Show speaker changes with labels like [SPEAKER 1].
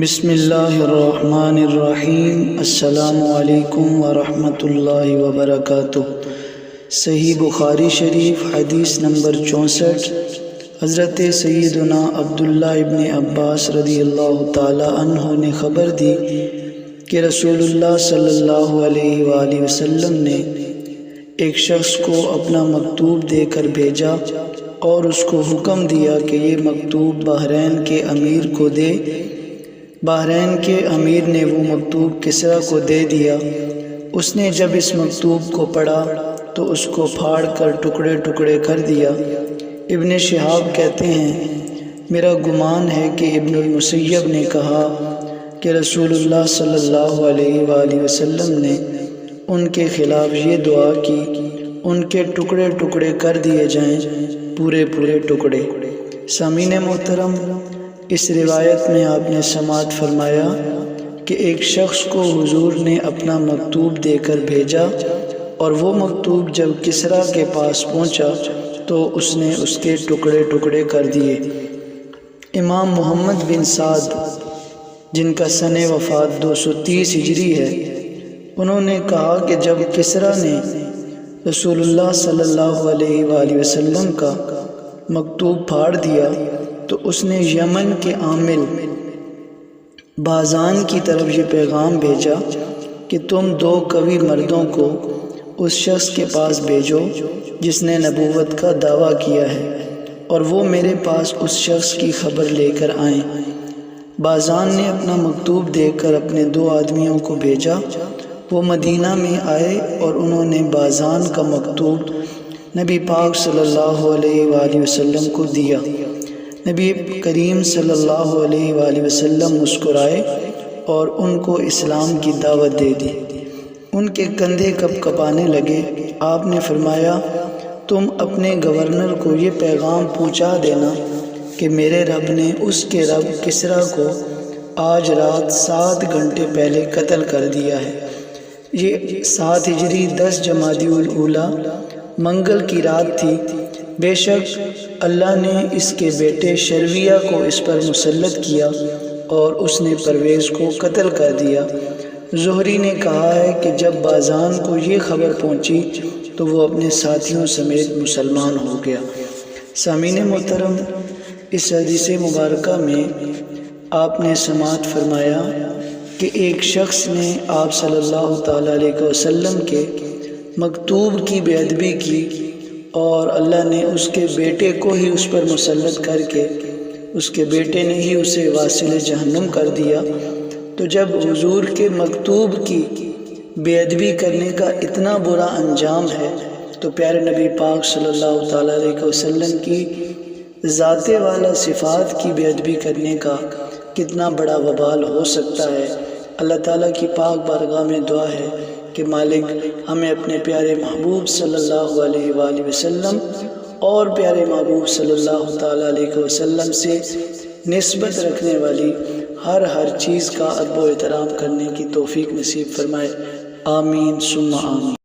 [SPEAKER 1] بسم اللہ الرحمن الرحیم۔ السلام علیکم ورحمۃ اللہ وبرکاتہ۔ صحیح بخاری شریف حدیث نمبر 64۔ حضرت سیدنا عبداللہ ابن عباس رضی اللہ تعالی عنہ نے خبر دی کہ رسول اللہ صلی اللہ علیہ وآلہ وسلم نے ایک شخص کو اپنا مکتوب دے کر بھیجا اور اس کو حکم دیا کہ یہ مکتوب بحرین کے امیر کو دے۔ بحرین کے امیر نے وہ مکتوب کسریٰ کو دے دیا۔ اس نے جب اس مکتوب کو پڑھا تو اس کو پھاڑ کر ٹکڑے ٹکڑے کر دیا۔ ابن شہاب کہتے ہیں، میرا گمان ہے کہ ابن المسیب نے کہا کہ رسول اللہ صلی اللہ علیہ وآلہ وسلم نے ان کے خلاف یہ دعا کی، ان کے ٹکڑے ٹکڑے کر دیے جائیں، پورے پورے ٹکڑے۔ سامعین محترم، اس روایت میں آپ نے سماعت فرمایا کہ ایک شخص کو حضور نے اپنا مکتوب دے کر بھیجا اور وہ مکتوب جب کسریٰ کے پاس پہنچا تو اس نے اس کے ٹکڑے ٹکڑے کر دیے۔ امام محمد بن سعد، جن کا سن وفات 230 ہجری ہے، انہوں نے کہا کہ جب کسریٰ نے رسول اللہ صلی اللہ علیہ وآلہ وسلم کا مکتوب پھاڑ دیا تو اس نے یمن کے عامل بازان کی طرف یہ پیغام بھیجا کہ تم 2 قوی مردوں کو اس شخص کے پاس بھیجو جس نے نبوت کا دعویٰ کیا ہے، اور وہ میرے پاس اس شخص کی خبر لے کر آئیں۔ بازان نے اپنا مکتوب دے کر اپنے 2 آدمیوں کو بھیجا۔ وہ مدینہ میں آئے اور انہوں نے بازان کا مکتوب نبی پاک صلی اللہ علیہ وآلہ وسلم کو دیا۔ نبی کریم صلی اللہ علیہ وآلہ وسلم مسکرائے اور ان کو اسلام کی دعوت دے دی۔ ان کے کندھے کپ کپانے لگے۔ آپ نے فرمایا، تم اپنے گورنر کو یہ پیغام پہنچا دینا کہ میرے رب نے اس کے رب کسریٰ کو آج رات 7 گھنٹے پہلے قتل کر دیا ہے۔ یہ 7 ہجری 10 جمادی الاولیٰ منگل کی رات تھی۔ بے شک اللہ نے اس کے بیٹے شرویہ کو اس پر مسلط کیا اور اس نے پرویز کو قتل کر دیا۔ زہری نے کہا ہے کہ جب بازان کو یہ خبر پہنچی تو وہ اپنے ساتھیوں سمیت مسلمان ہو گیا۔ سامعین محترم، اس حدیث مبارکہ میں آپ نے سماعت فرمایا کہ ایک شخص نے آپ صلی اللہ تعالیٰ علیہ وسلم کے مکتوب کی بے ادبی کی اور اللہ نے اس کے بیٹے کو ہی اس پر مسلط کر کے اس کے بیٹے نے ہی اسے واصل جہنم کر دیا۔ تو جب حضور کے مکتوب کی بے ادبی کرنے کا اتنا برا انجام ہے تو پیارے نبی پاک صلی اللہ تعالیٰ علیہ وسلم کی ذات والا صفات کی بے ادبی کرنے کا کتنا بڑا وبال ہو سکتا ہے۔ اللہ تعالیٰ کی پاک بارگاہ میں دعا ہے کہ مالک ہمیں اپنے پیارے محبوب صلی اللہ علیہ وآلہ وسلم اور پیارے محبوب صلی اللہ تعالیٰ علیہ وسلم سے نسبت رکھنے والی ہر چیز کا ادب و احترام کرنے کی توفیق نصیب فرمائے۔ آمین ثم آمین۔